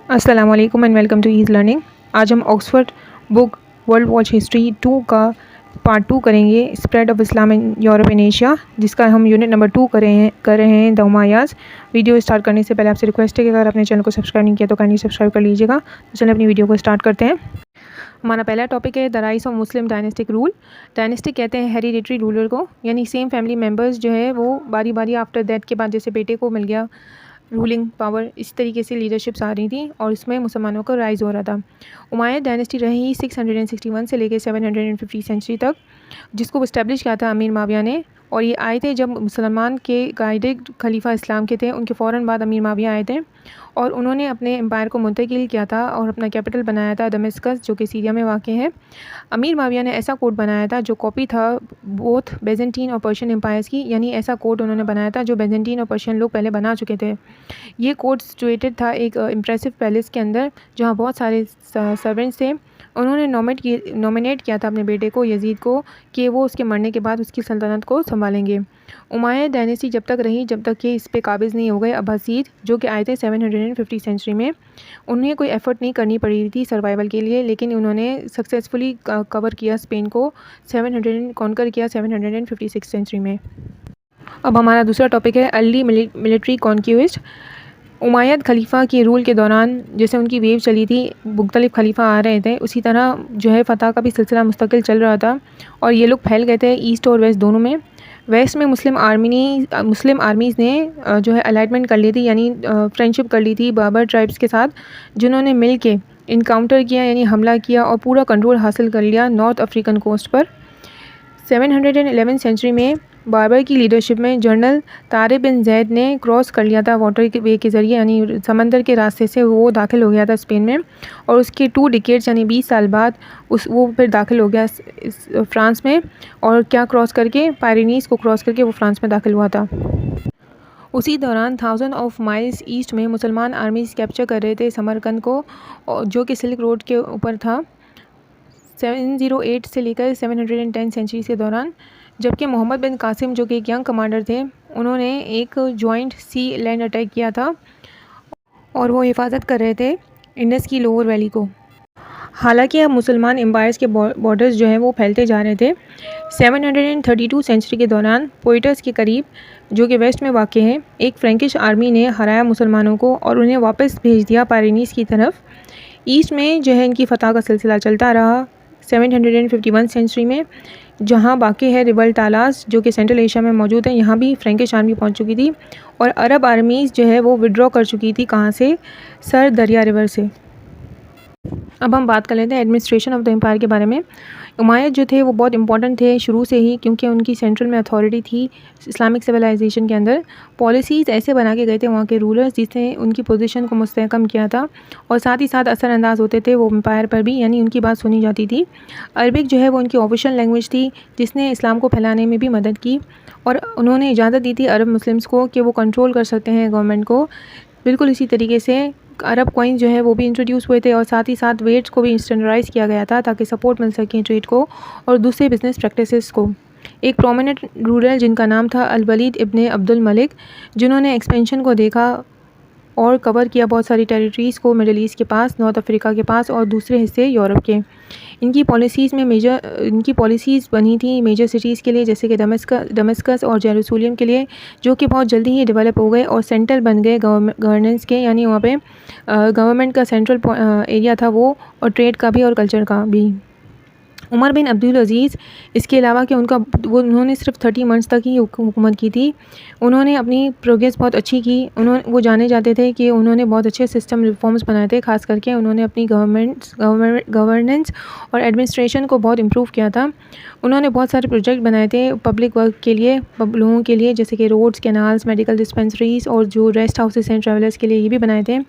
अस्सलाम वालेकुम and welcome to Ease Learning. आज हम Oxford book world watch history 2 का पार्ट 2 करेंगे, spread of Islam in Europe and Asia, जिसका हम यूनिट नंबर 2 कर रहे हैं द उमय्याज। वीडियो स्टार्ट करने से पहले आपसे रिक्वेस्ट है कि अगर अपने चैनल को सब्सक्राइब नहीं किया तो काइंडली सब्सक्राइब कर लीजिएगा। तो चलिए अपनी वीडियो को स्टार्ट करते हैं। हमारा पहला टॉपिक है the rise of Muslim dynastic rule. Dynastic कहते हैं हेरिडिटरी रूलर को, यानी सेम फैमिली मेम्बर्स जो है वो बारी बारी आफ्टर डेथ के बाद जैसे बेटे को मिल गया रूलिंग पावर, इस तरीके से लीडरशिप्स आ रही थी और इसमें मुसलमानों का राइज हो रहा था। उमय्यद डायनेस्टी रही 661 से लेकर 750 सेंचुरी तक, जिसको इस्टेब्लिश किया था अमीर माविया ने। और ये आए थे जब मुसलमान के गाइडेड खलीफा इस्लाम के थे, उनके फ़ौरन बाद अमीर माविया आए थे और उन्होंने अपने एम्पायर को मुंतकिल किया था और अपना कैपिटल बनाया था दमिश्कस, जो कि सीरिया में वाक़ है। अमीर माविया ने ऐसा कोड बनाया था जो कॉपी था बोथ बेजेंटीन और पर्शियन एम्पायर्स की, यानी ऐसा कोड उन्होंने बनाया था जो बेजेंटीन और पर्शियन लोग पहले बना चुके थे। ये कोड सिचुएटेड था एक इम्प्रेसिव पैलेस के अंदर, जहाँ बहुत सारे सर्वेंट्स थे। उन्होंने नॉमिनेट किया था अपने बेटे को यजीद को कि वो उसके मरने के बाद उसकी सल्तनत को संभालेंगे। उमय्यद डायनेस्टी जब तक रही जब तक कि इस पे काबिज़ नहीं हो गए अब्बासीद, जो कि आए थे 750 सेंचुरी में। उन्हें कोई एफ़र्ट नहीं करनी पड़ी थी सर्वाइवल के लिए, लेकिन उन्होंने सक्सेसफुली कवर किया स्पेन को, 700 कॉन्कर किया 756 सेंचुरी में। अब हमारा दूसरा टॉपिक है अर्ली मिलिट्री कॉन्क्विस्ट। उमय्यद खलीफा के रूल के दौरान जैसे उनकी वेव चली थी, मुख्तलिफ खलीफा आ रहे थे, उसी तरह जो है फ़तह का भी सिलसिला मुस्तकिल चल रहा था और ये लोग फैल गए थे ईस्ट और वेस्ट दोनों में। वेस्ट में मुस्लिम आर्मीज़ ने जो है अलाइनमेंट कर ली थी, यानी फ्रेंडशिप कर ली थी बाबर ट्राइब्स के साथ, जिन्होंने मिल के इनकाउंटर किया, यानी हमला किया और पूरा कंट्रोल हासिल कर लिया नॉर्थ अफ्रीकन कोस्ट पर। 711 सेंचुरी में बाबर की लीडरशिप में जनरल तारिक बिन जैद ने क्रॉस कर लिया था वाटर वे के ज़रिए, यानी समंदर के रास्ते से वो दाखिल हो गया था स्पेन में, और उसके 2 डिकेड्स यानी 20 साल बाद वो फिर दाखिल हो गया फ्रांस में। और क्या क्रॉस करके, पायरेनीज़ को क्रॉस करके वो फ्रांस में दाखिल हुआ था। उसी दौरान 1000 ऑफ माइल्स ईस्ट में मुसलमान आर्मीज़ कैप्चर कर रहे थे समरकंद को, जो कि सिल्क रोड के ऊपर था, 708 से लेकर 710 सेंचुरी के दौरान। जबकि मोहम्मद बिन कासिम, जो कि एक यंग कमांडर थे, उन्होंने एक जॉइंट सी लैंड अटैक किया था और वो हिफाजत कर रहे थे इंडस की लोअर वैली को। हालांकि अब मुसलमान एम्पायर्स के बॉर्डर्स जो हैं वो फैलते जा रहे थे। 732 सेंचुरी के दौरान पोइटर्स के करीब, जो कि वेस्ट में वाक़ है, एक फ्रैंकिश आर्मी ने हराया मुसलमानों को और उन्हें वापस भेज दिया पायरेनीज़ की तरफ। ईस्ट में जो है इनकी फ़तह का सिलसिला चलता रहा 751 सेंचुरी में, जहाँ बाकी है रिबल तालास, जो कि सेंट्रल एशिया में मौजूद है। यहाँ भी फ्रैंकिश आर्मी पहुँच चुकी थी और अरब आर्मीज़ जो है वो विड्रॉ कर चुकी थी, कहाँ से, सर दरिया रिवर से। अब हम बात कर लेते हैं एडमिनिस्ट्रेशन ऑफ द एम्पायर के बारे में। उमय्यद जो थे वो बहुत इंपॉर्टेंट थे शुरू से ही, क्योंकि उनकी सेंट्रल में अथॉरिटी थी इस्लामिक सिविलाइजेशन के अंदर। पॉलिसीज़ ऐसे बना के गए थे वहाँ के रूलर्स, जिसने उनकी पोजीशन को मुस्तहकम किया था और साथ ही साथ असरअंदाज होते थे वो एम्पायर पर भी, यानी उनकी बात सुनी जाती थी। अरबिक जो है वो उनकी ऑफिशियल लैंग्वेज थी, जिसने इस्लाम को फैलाने में भी मदद की और उन्होंने इजाज़त दी थी अरब मुस्लिम्स को कि वो कंट्रोल कर सकते हैं गवर्नमेंट को। बिल्कुल इसी तरीके से अरब कॉइन जो है वो भी इंट्रोड्यूस हुए थे और साथ ही साथ वेट्स को भी स्टैंडर्डाइज़ किया गया था ताकि सपोर्ट मिल सके ट्रेड को और दूसरे बिजनेस प्रैक्टिसेस को। एक प्रोमिनेंट रूलर जिनका नाम था अल वलीद इब्ने अब्दुल मलिक, जिन्होंने एक्सपेंशन को देखा और कवर किया बहुत सारी टेरिटरीज़ को, मिडल ईस्ट के पास, नॉर्थ अफ्रीका के पास और दूसरे हिस्से यूरोप के। इनकी पॉलिसीज़ बनी थी मेजर सिटीज़ के लिए, जैसे कि दमिश्कस और जेरूसलम के लिए, जो कि बहुत जल्दी ही डेवलप हो गए और सेंटर बन गए गवर्नेंस के, यानी वहाँ पे गवर्नमेंट का सेंट्रल एरिया था वो, और ट्रेड का भी और कल्चर का भी। उमर बिन अब्दुल अज़ीज़, इसके अलावा कि उन्होंने सिर्फ 30 मंथ्स तक ही हुकूमत की थी, उन्होंने अपनी प्रोग्रेस बहुत अच्छी की। वो जाने जाते थे कि उन्होंने बहुत अच्छे सिस्टम रिफॉर्म्स बनाए थे, खास करके उन्होंने अपनी गवर्नेंस और एडमिनिस्ट्रेशन को बहुत इम्प्रूव किया था। उन्होंने बहुत सारे प्रोजेक्ट बनाए थे पब्लिक वर्क के लिए, लोगों के लिए, जैसे कि रोड्स, कैनाल्स, मेडिकल डिस्पेंसरीज़ और जो रेस्ट हाउसेस हैं ट्रैवलर्स के लिए, ये भी बनाए थे।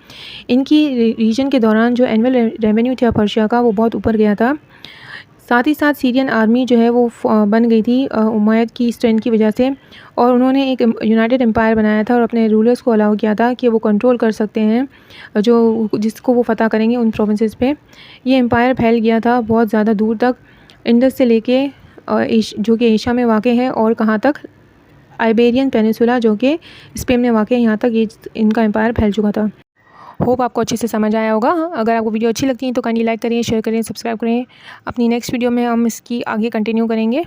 इनकी रीजन के दौरान जो एनुअल रेवेन्यू था पर्शिया का, वो बहुत ऊपर गया था। साथ ही साथ सीरियन आर्मी जो है वो बन गई थी उमय्यद की स्ट्रेंथ की वजह से, और उन्होंने एक यूनाइटेड एम्पायर बनाया था और अपने रूलर्स को अलाउ किया था कि वो कंट्रोल कर सकते हैं जिसको वो फ़तह करेंगे उन प्रोविंसेस पे। ये एम्पायर फैल गया था बहुत ज़्यादा दूर तक, इंडस से लेके जो कि एशिया में वाक़ है, और कहाँ तक, आइबेरियन पेनिसुला, जो कि स्पेन में वाक़ है, यहाँ तक ये इनका एम्पायर फैल चुका था। होप आपको अच्छे से समझ आया होगा। अगर आपको वीडियो अच्छी लगती है तो काइंडली लाइक करें, शेयर करें, सब्सक्राइब करें। अपनी नेक्स्ट वीडियो में हम इसकी आगे कंटिन्यू करेंगे।